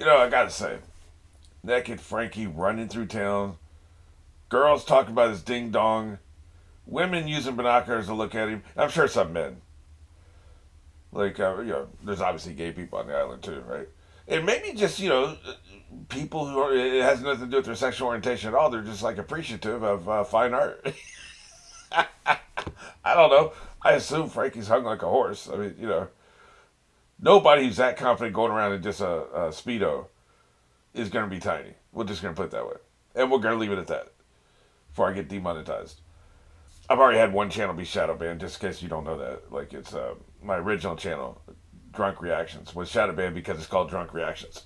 I gotta say, naked Frankie running through town, girls talking about his ding dong, women using binoculars to look at him. I'm sure some men. Like, there's obviously gay people on the island too, right? And maybe just, people who are, it has nothing to do with their sexual orientation at all. They're just like appreciative of fine art. I don't know. I assume Frankie's hung like a horse. I mean, nobody who's that confident going around in just a Speedo is going to be tiny. We're just going to put it that way. And we're going to leave it at that before I get demonetized. I've already had one channel be shadow banned, just in case you don't know that. Like, it's my original channel, Drunk Reactions, was shadow banned because it's called Drunk Reactions.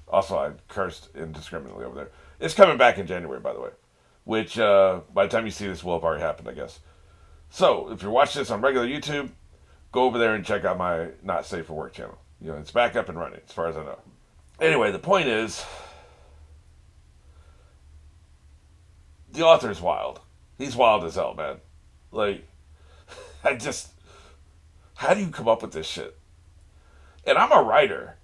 Also, I cursed indiscriminately over there. It's coming back in January, by the way, which by the time you see this will have already happened, I guess. So, if you're watching this on regular YouTube, go over there and check out my Not Safe for Work channel. It's back up and running, as far as I know. Anyway, the point is, the author's wild. He's wild as hell, man. Like, I just, how do you come up with this shit? And I'm a writer,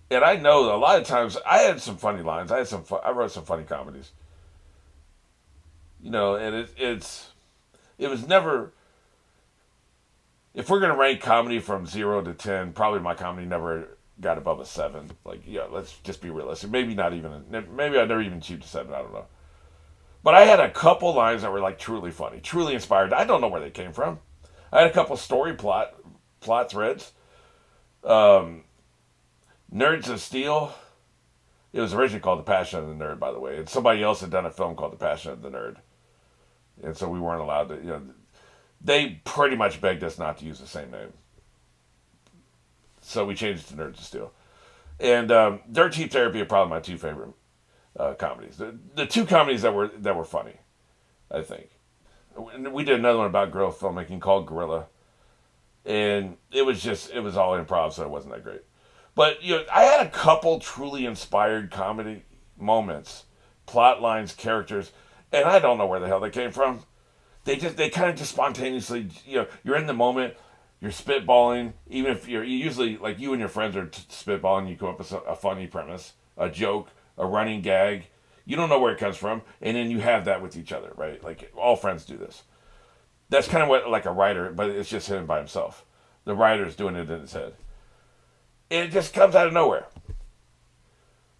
and I know that a lot of times I had some funny lines. I wrote some funny comedies. And it was never. If we're gonna rank comedy from 0 to 10, probably my comedy never got above a 7. Like, let's just be realistic. Maybe not even. Maybe I never even achieved a 7. I don't know. But I had a couple lines that were like truly funny, truly inspired. I don't know where they came from. I had a couple story plot threads. Um, Nerds of Steel. It was originally called The Passion of the Nerd, by the way. And somebody else had done a film called The Passion of the Nerd. And so we weren't allowed to, they pretty much begged us not to use the same name. So we changed it to Nerds of Steel. And Dirt Cheap Therapy are probably my two favorite comedies. The two comedies that were funny, I think. We did another one about guerrilla filmmaking called Gorilla. And it was all improv, so it wasn't that great. But, I had a couple truly inspired comedy moments, plot lines, characters, and I don't know where the hell they came from. They kind of just spontaneously, you're in the moment, you're spitballing, even if you're usually, like, you and your friends are spitballing, you come up with a funny premise, a joke, a running gag. You don't know where it comes from, and then you have that with each other, right? Like, all friends do this. That's kind of what, like a writer, but it's just him by himself. The writer's doing it in his head. And it just comes out of nowhere.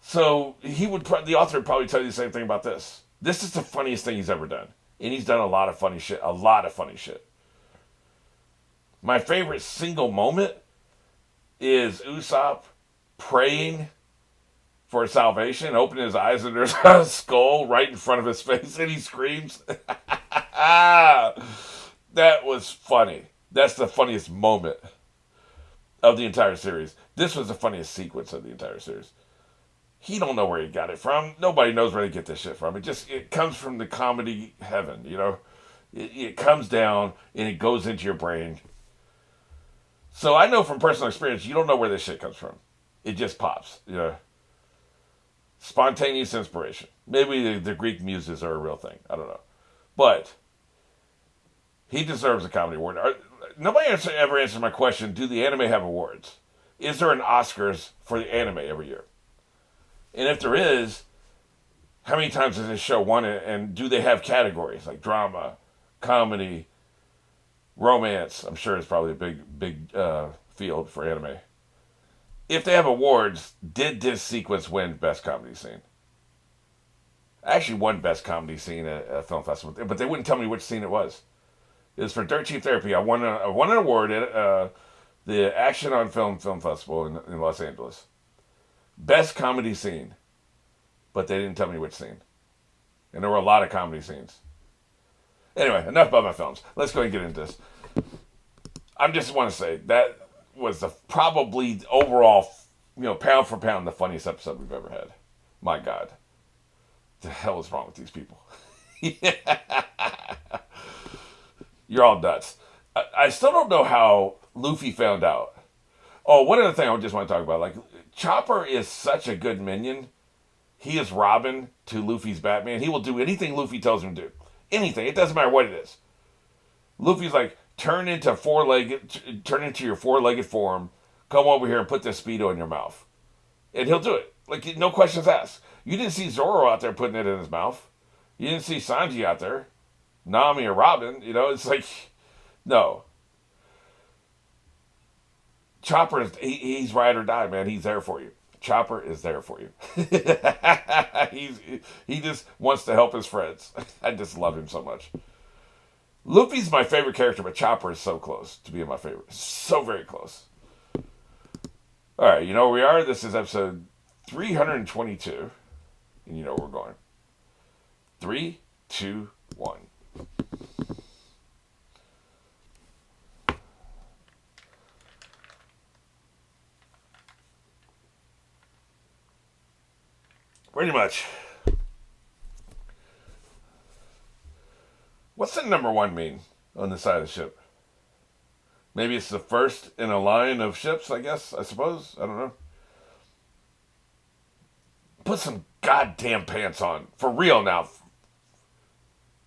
So the author would probably tell you the same thing about this. This is the funniest thing he's ever done. And he's done a lot of funny shit. A lot of funny shit. My favorite single moment is Usopp praying for salvation, opening his eyes and there's a skull right in front of his face and he screams. That was funny. That's the funniest moment of the entire series. This was the funniest sequence of the entire series. He don't know where he got it from. Nobody knows where they get this shit from. It comes from the comedy heaven, It comes down and it goes into your brain. So I know from personal experience, you don't know where this shit comes from. It just pops, Spontaneous inspiration. Maybe the Greek muses are a real thing. I don't know. But he deserves a comedy award. Nobody ever answered my question, do the anime have awards? Is there an Oscars for the anime every year? And if there is, how many times has this show won it? And do they have categories like drama, comedy, romance? I'm sure it's probably a big field for anime. If they have awards, did this sequence win Best Comedy Scene? I actually won Best Comedy Scene at a film festival, but they wouldn't tell me which scene it was. It was for Dirt Cheap Therapy. I won an award at the Action on Film Festival in Los Angeles. Best comedy scene. But they didn't tell me which scene. And there were a lot of comedy scenes. Anyway, enough about my films. Let's go and get into this. I just want to say that was probably overall, pound for pound, the funniest episode we've ever had. My God. What the hell is wrong with these people? You're all nuts. I still don't know how Luffy found out. Oh, one other thing I just want to talk about. Like, Chopper is such a good minion. He is Robin to Luffy's Batman. He will do anything Luffy tells him to do. Anything. It doesn't matter what it is. Luffy's like, turn into your four-legged form. Come over here and put this Speedo in your mouth. and he'll do it. Like, no questions asked. You didn't see Zoro out there putting it in his mouth. You didn't see Sanji out there, Nami or Robin. You know, it's like, no. Chopper is he's ride or die, man. He's there for you. Chopper is there for you. He just wants to help his friends. I just love him so much. Luffy's my favorite character, but Chopper is so close to being my favorite. So very close. All right, you know where we are? This is episode 322. And you know where we're going. 3, 2, 1. Pretty much. What's the number 1 mean on the side of the ship? Maybe it's the first in a line of ships, I guess, I suppose. I don't know. Put some goddamn pants on. For real now.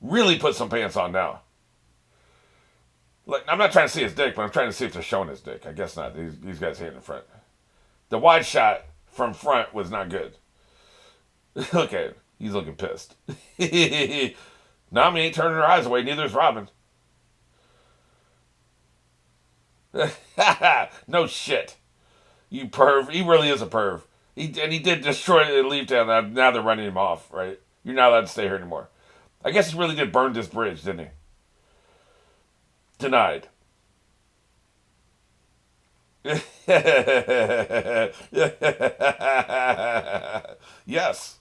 Really put some pants on now. Like, I'm not trying to see his dick, but I'm trying to see if they're showing his dick. I guess not. These guys hit in front. The wide shot from front was not good. Look at him. He's looking pissed. Nami ain't turning her eyes away. Neither is Robin. No shit. You perv. He really is a perv. He did destroy the Leaf Town. Now they're running him off, right? You're not allowed to stay here anymore. I guess he really did burn this bridge, didn't he? Denied. Yes.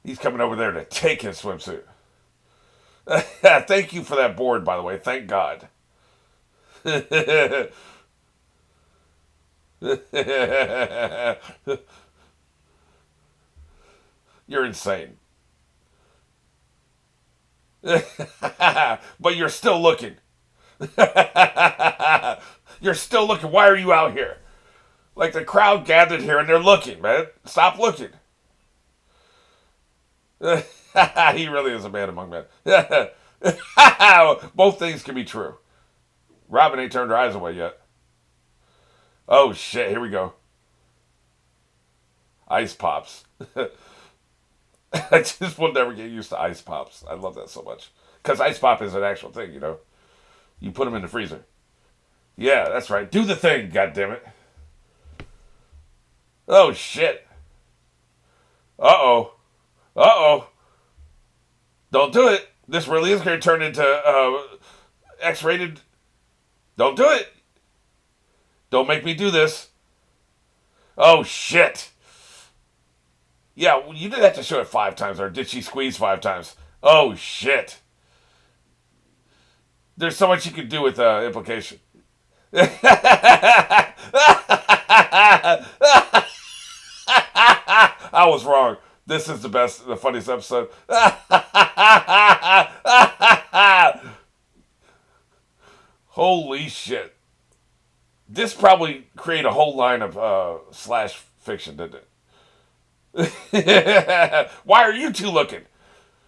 He's coming over there to take his swimsuit. Thank you for that board, by the way. Thank God. You're insane. But you're still looking. You're still looking. Why are you out here? Like, the crowd gathered here and they're looking, man. Stop looking. He really is a man among men. Both things can be true. Robin ain't turned her eyes away yet. Oh shit, here we go. Ice pops. I just will never get used to ice pops. I love that so much. Because ice pop is an actual thing, you know. You put them in the freezer. Yeah, that's right. Do the thing, goddammit. Oh shit. Uh-oh. Uh-oh. Don't do it. This really is going to turn into X-rated. Don't do it. Don't make me do this. Oh, shit. Yeah, well, you didn't have to show it 5 times, or did she squeeze 5 times? Oh, shit. There's so much you can do with implication. I was wrong. This is the funniest episode. Holy shit. This probably created a whole line of slash fiction, didn't it? Why are you two looking?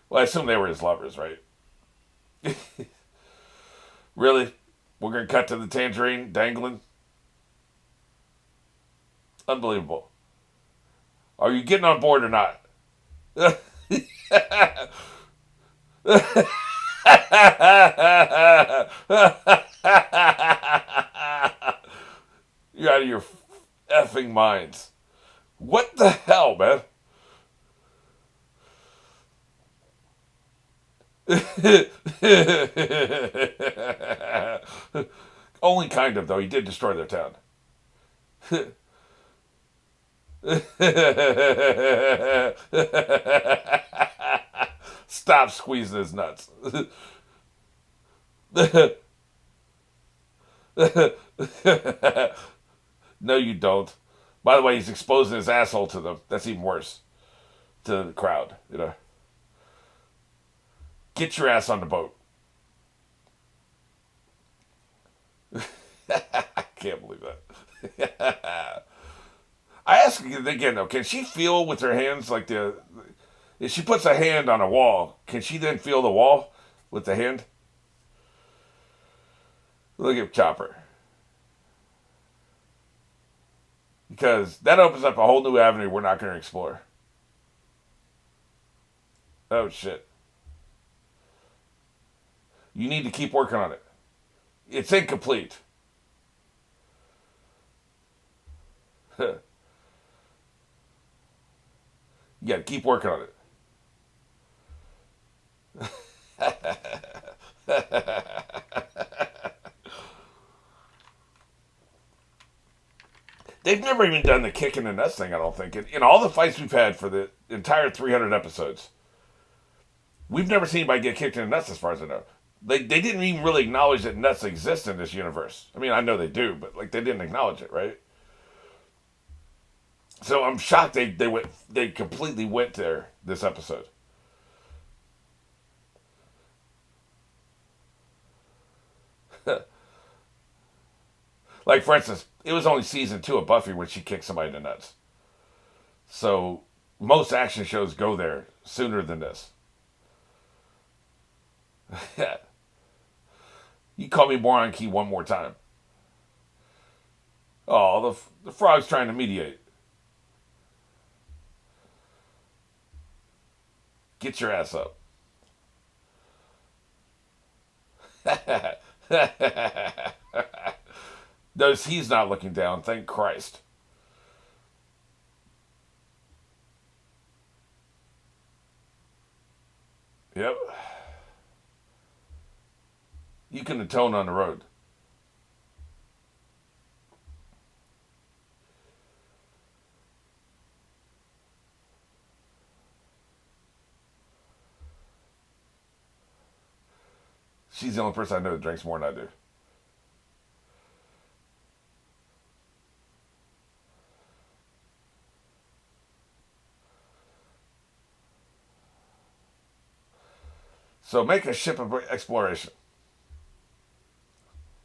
Well, I assume they were his lovers, right? Really? We're going to cut to the tangerine dangling? Unbelievable. Are you getting on board or not? You're out of your effing minds. What the hell, man? Only kind of, though. He did destroy their town. Stop squeezing his nuts. No, you don't. By the way, he's exposing his asshole to them. That's even worse. To the crowd, you know. Get your ass on the boat. I can't believe that. I ask again though, can she feel with her hands like if she puts a hand on a wall, can she then feel the wall with the hand? Look at Chopper. because that opens up a whole new avenue we're not going to explore. Oh shit! You need to keep working on it. It's incomplete. You got to keep working on it. They've never even done the kick in the nuts thing, I don't think. In all the fights we've had for the entire 300 episodes, we've never seen anybody get kicked in the nuts as far as I know. They didn't even really acknowledge that nuts exist in this universe. I mean, I know they do, but like they didn't acknowledge it, right? So I'm shocked they completely went there this episode. Like for instance, it was only season 2 of Buffy when she kicked somebody in the nuts. So most action shows go there sooner than this. You call me moron key one more time. Oh, the frog's trying to mediate. Get your ass up. Notice he's not looking down, thank Christ. Yep. You can atone on the road. She's the only person I know that drinks more than I do. So make a ship of exploration.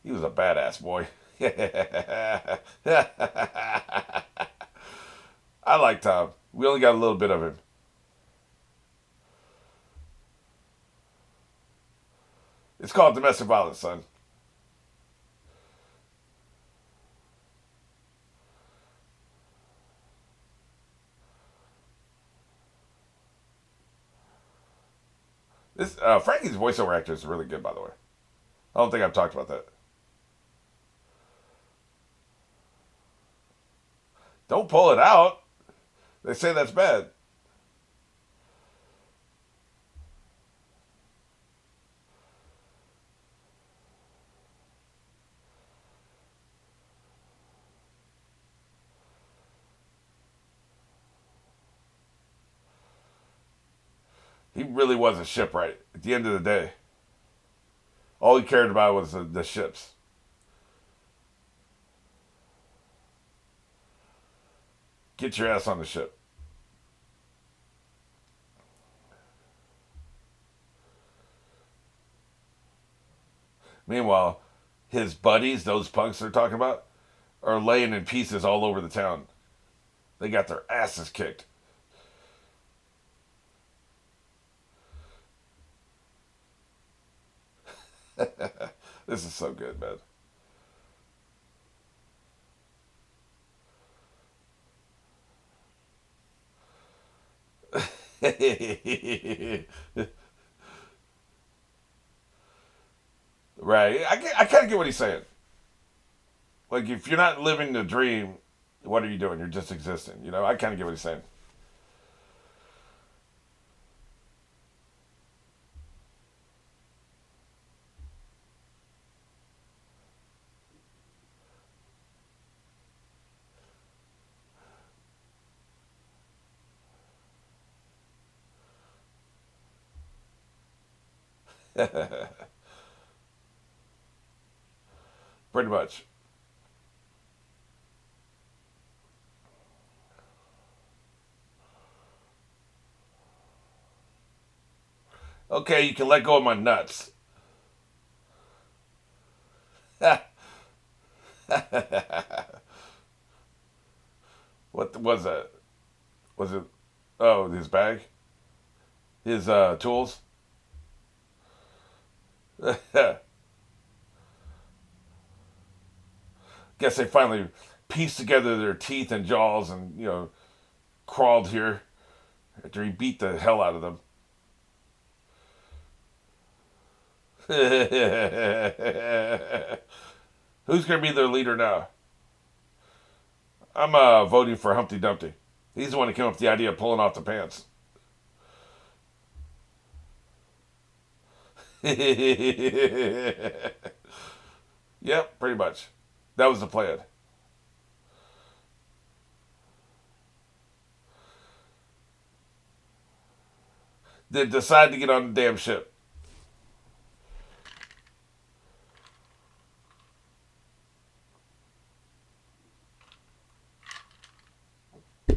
He was a badass boy. I like Tom. We only got a little bit of him. It's called domestic violence, son. This Frankie's voiceover actor is really good, by the way. I don't think I've talked about that. Don't pull it out. They say that's bad. He really was a shipwright. At the end of the day, all he cared about was the ships. Get your ass on the ship. Meanwhile, his buddies, those punks they're talking about, are laying in pieces all over the town. They got their asses kicked. This is so good, man. Right. I kind of get what he's saying. Like, if you're not living the dream, what are you doing? You're just existing. You know, I kind of get what he's saying. Pretty much. Okay, you can let go of my nuts. What was that? Was it? Oh, his bag, his tools. Guess they finally pieced together their teeth and jaws and, crawled here after he beat the hell out of them. Who's going to be their leader now? I'm voting for Humpty Dumpty. He's the one that came up with the idea of pulling off the pants. Yep, pretty much. That was the plan. They decided to get on the damn ship.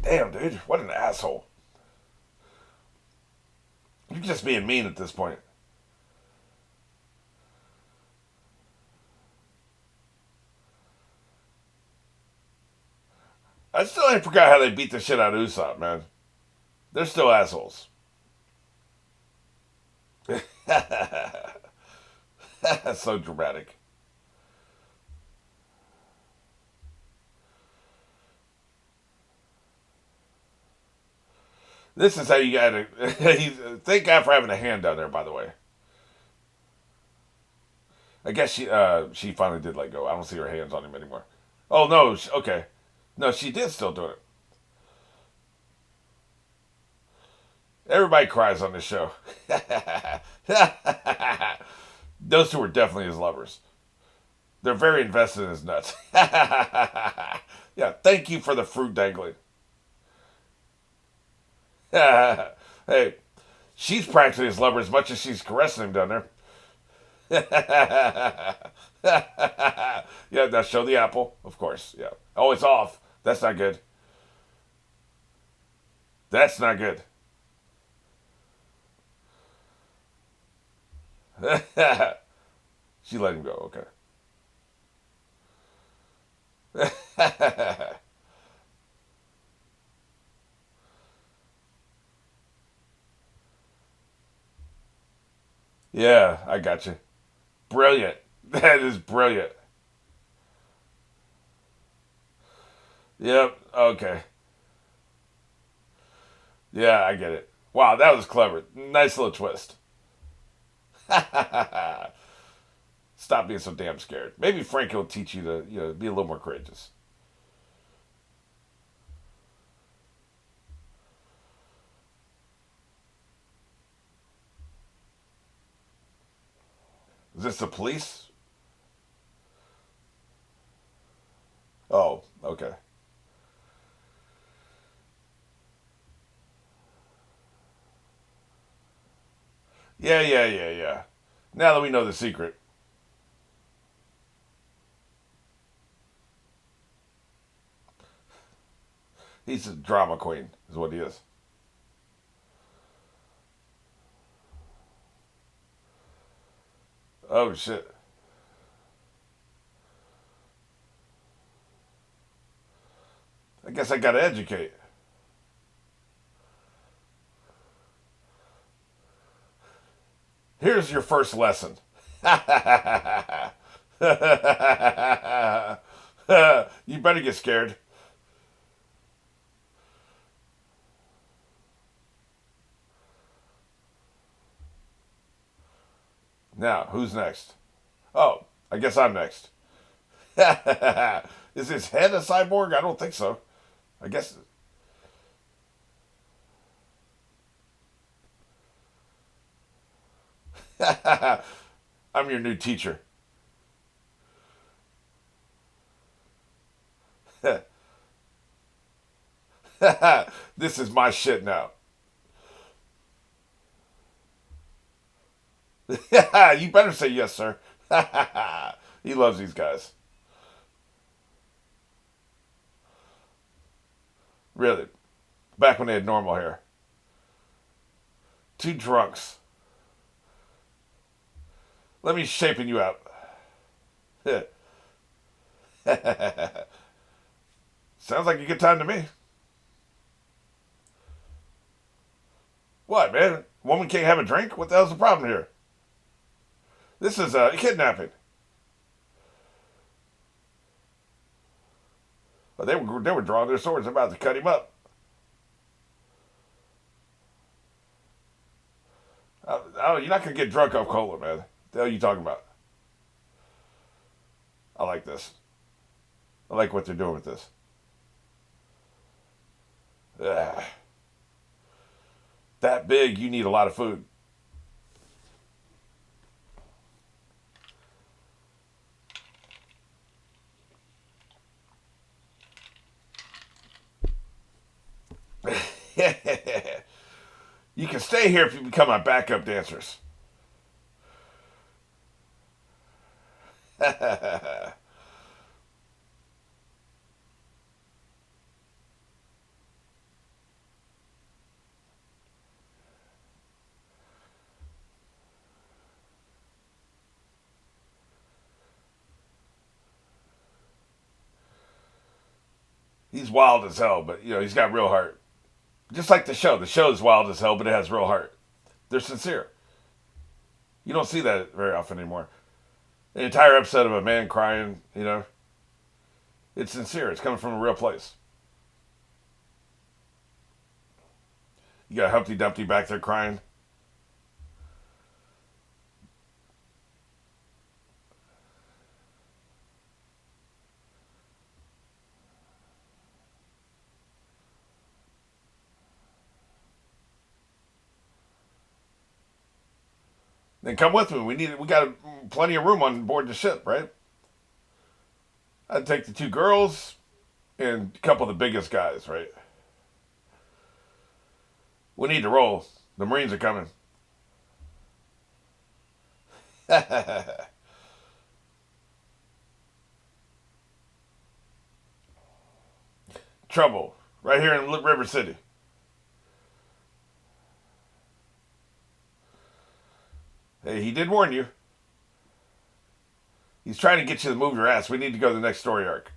Damn, dude, what an asshole. You're just being mean at this point. I still ain't forgot how they beat the shit out of Usopp, man. They're still assholes. That's so dramatic. This is how you gotta. Thank God for having a hand down there, by the way. I guess she finally did let go. I don't see her hands on him anymore. Oh no, okay. No, she did still do it. Everybody cries on this show. Those two were definitely his lovers. They're very invested in his nuts. Yeah, thank you for the fruit dangling. Hey, she's practically his lover as much as she's caressing him down there. Yeah, now show the apple, of course. Yeah. Oh, it's off. That's not good. That's not good. She let him go. Okay. Yeah, I got you. Brilliant. That is brilliant. Yep. Okay. Yeah, I get it. Wow, that was clever. Nice little twist. Stop being so damn scared. Maybe Frank will teach you to, be a little more courageous. Is this the police? Oh, okay. Yeah. Now that we know the secret. He's a drama queen, is what he is. Oh, shit. I guess I gotta educate. Here's your first lesson. You better get scared. Now, who's next? Oh, I guess I'm next. Is his head a cyborg? I don't think so. I guess. I'm your new teacher. This is my shit now. You better say yes, sir. He loves these guys. Really. Back when they had normal hair. Two drunks. Let me shaping you out. Sounds like a good time to me. What, man? Woman can't have a drink? What the hell's the problem here? This is kidnapping. Oh, they were drawing their swords, about to cut him up. Oh, you're not gonna get drunk off cola, man. What the hell are you talking about? I like this. I like what they're doing with this. Ugh. That big, you need a lot of food. You can stay here if you become my backup dancers. He's wild as hell, but he's got real heart. Just like the show. The show is wild as hell, but it has real heart. They're sincere. You don't see that very often anymore. An entire episode of a man crying, it's sincere. It's coming from a real place. You got Humpty Dumpty back there crying. Then come with me. We got plenty of room on board the ship, right? I'd take the two girls and a couple of the biggest guys, right? We need to roll. The Marines are coming. Trouble. Right here in River City. Hey, he did warn you. He's trying to get you to move your ass. We need to go to the next story arc.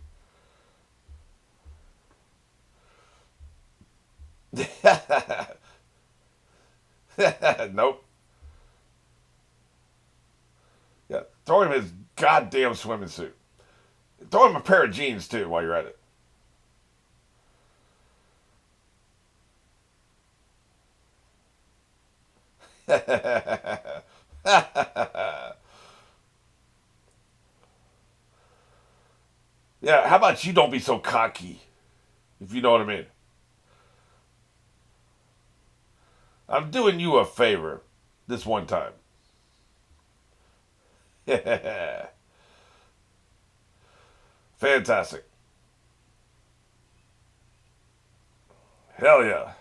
Nope. Yeah, throw him his goddamn swimming suit. Throw him a pair of jeans too while you're at it. Yeah, how about you don't be so cocky, if you know what I mean? I'm doing you a favor this one time. Fantastic. Hell yeah.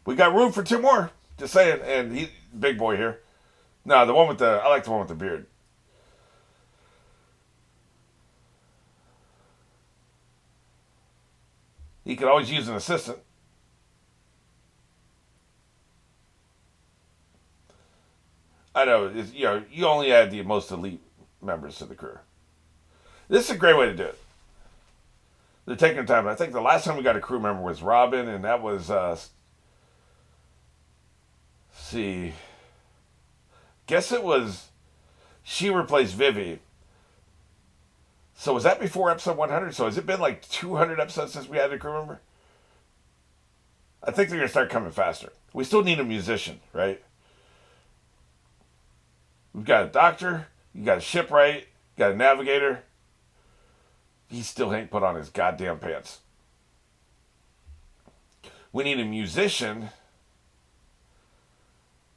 We got room for two more. Just saying. And he, big boy here. No, I like the one with the beard. He could always use an assistant. I know, you only add the most elite members to the crew. This is a great way to do it. They're taking time. I think the last time we got a crew member was Robin, and that was, see, guess it was, she replaced Vivi. So was that before episode 100? So has it been like 200 episodes since we had a crew member? I think they're going to start coming faster. We still need a musician, right? We've got a doctor, you got a shipwright, you got a navigator. He still ain't put on his goddamn pants. We need a musician.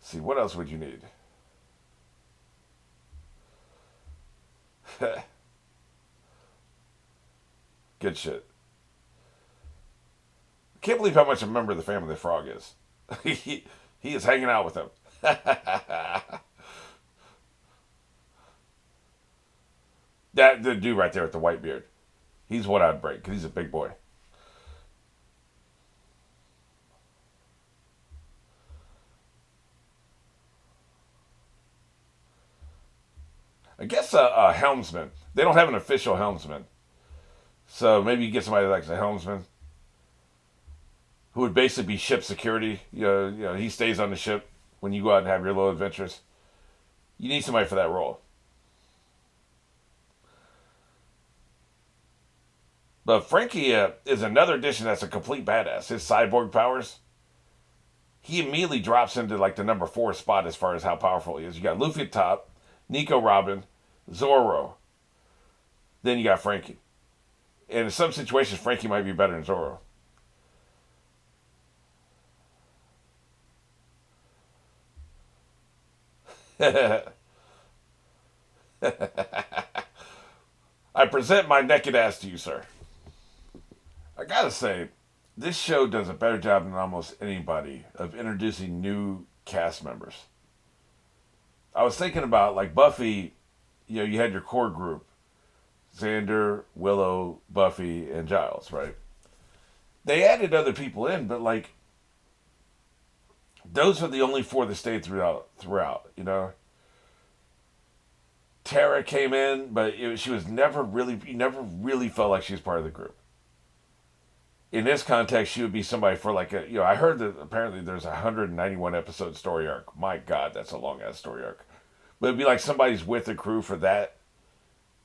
Let's see, what else would you need? Good shit. I can't believe how much a member of the family of the frog is. he is hanging out with them. That the dude right there with the white beard. He's what I'd break because he's a big boy. I guess a helmsman. They don't have an official helmsman. So maybe you get somebody like a helmsman who would basically be ship security. He stays on the ship when you go out and have your little adventures. You need somebody for that role. But Frankie is another addition that's a complete badass. His cyborg powers, he immediately drops into like the number 4 spot as far as how powerful he is. You got Luffy at top, Nico Robin, Zoro. Then you got Frankie. And in some situations, Frankie might be better than Zoro. I present my naked ass to you, sir. I gotta say, this show does a better job than almost anybody of introducing new cast members. I was thinking about like Buffy, you had your core group, Xander, Willow, Buffy, and Giles, right? They added other people in, but like those are the only 4 that stayed throughout. Tara came in, but she was never really, you never really felt like she was part of the group. In this context, she would be somebody for like I heard that apparently there's a 191 episode story arc. My God, that's a long ass story arc. But it'd be like somebody's with the crew for that,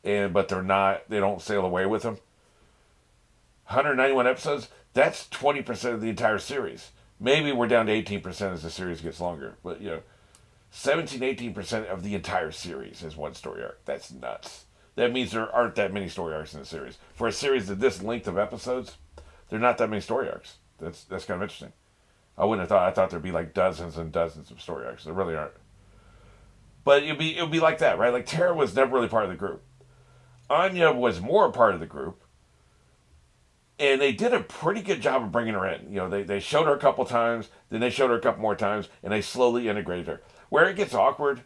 but they don't sail away with them. 191 episodes, that's 20% of the entire series. Maybe we're down to 18% as the series gets longer. But 17, 18% of the entire series is one story arc. That's nuts. That means there aren't that many story arcs in the series. For a series of this length of episodes, there are not that many story arcs. That's kind of interesting. I thought there'd be like dozens and dozens of story arcs. There really aren't. But it would be like that, right? Like Tara was never really part of the group. Anya was more a part of the group. And they did a pretty good job of bringing her in. They showed her a couple times, then they showed her a couple more times, and they slowly integrated her. Where it gets awkward,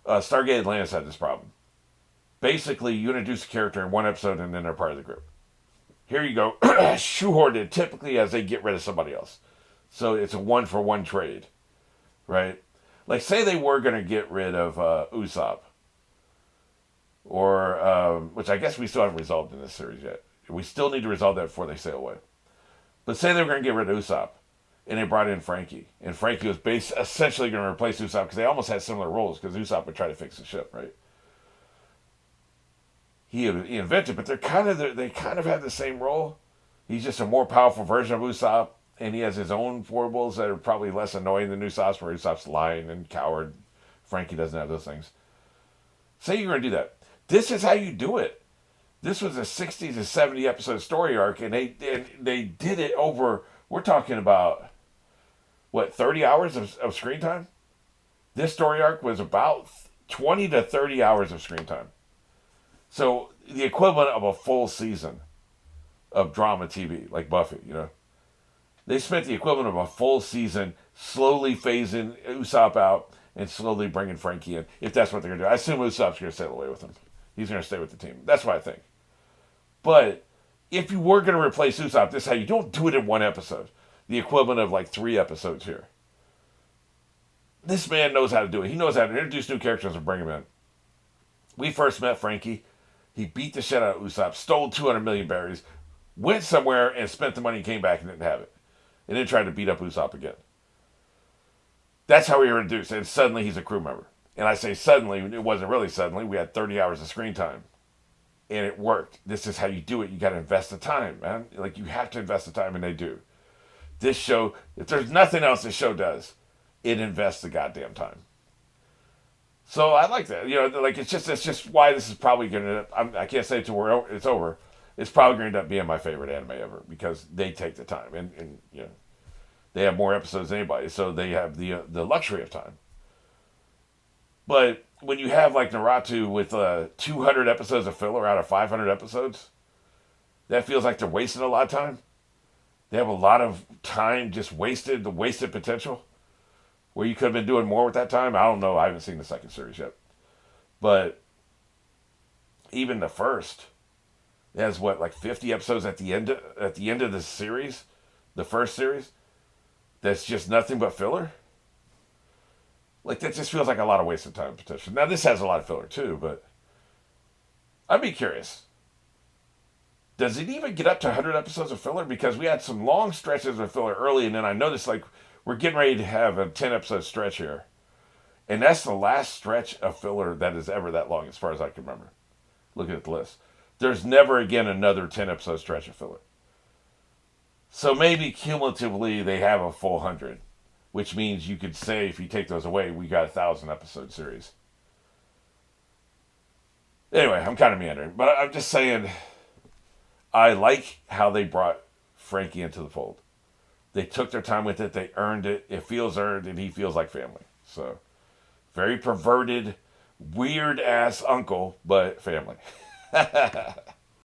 Stargate Atlantis had this problem. Basically, you introduce a character in one episode, and then they're part of the group. Here you go, shoehorned in typically as they get rid of somebody else. So it's a 1-for-1 trade, right? Like, say they were going to get rid of Usopp, or which I guess we still haven't resolved in this series yet. We still need to resolve that before they sail away. But say they were going to get rid of Usopp, and they brought in Frankie, and Frankie was essentially going to replace Usopp because they almost had similar roles because Usopp would try to fix the ship, right? He invented, but they kind of have the same role. He's just a more powerful version of Usopp, and he has his own foibles that are probably less annoying than Usopp's, where Usopp's lying and coward. Frankie doesn't have those things. Say you're going to do that. This is how you do it. This was a 60 to 70 episode story arc, and they did it over. We're talking about what 30 hours of screen time. This story arc was about 20 to 30 hours of screen time. So the equivalent of a full season of drama TV, like Buffy, They spent the equivalent of a full season slowly phasing Usopp out and slowly bringing Frankie in, if that's what they're going to do. I assume Usopp's going to sail away with him. He's going to stay with the team. That's what I think. But if you were going to replace Usopp, this is how you don't do it in one episode. The equivalent of like 3 episodes here. This man knows how to do it. He knows how to introduce new characters and bring them in. We first met Frankie. He beat the shit out of Usopp, stole 200 million berries, went somewhere and spent the money, came back and didn't have it. And then tried to beat up Usopp again. That's how we were introduced. And suddenly he's a crew member. And I say suddenly, it wasn't really suddenly. We had 30 hours of screen time. And it worked. This is how you do it. You got to invest the time, man. Like, you have to invest the time, and they do. This show, if there's nothing else this show does, it invests the goddamn time. So I like that. Like, it's just why this is probably going to, I can't say to where it's over. It's probably going to end up being my favorite anime ever because they take the time. And they have more episodes than anybody, so they have the luxury of time. But when you have like Naruto with 200 episodes of filler out of 500 episodes, that feels like they're wasting a lot of time. They have a lot of time just wasted, the wasted potential, where you could have been doing more with that time. I don't know. I haven't seen the second series yet. But even the first, it has like 50 episodes at the end of the series, the first series, that's just nothing but filler. Like, that just feels like a lot of wasted time potential. Now, this has a lot of filler too, but I'd be curious. Does it even get up to 100 episodes of filler? Because we had some long stretches of filler early, and then I noticed, like, we're getting ready to have a 10-episode stretch here. And that's the last stretch of filler that is ever that long, as far as I can remember. Looking at the list. There's never again another 10 episode stretch of filler. So maybe cumulatively they have a full 100, which means you could say if you take those away, we got a 1,000 episode series. Anyway, I'm kind of meandering, but I'm just saying I like how they brought Frankie into the fold. They took their time with it. They earned it. It feels earned, and he feels like family. So, very perverted, weird ass uncle, but family.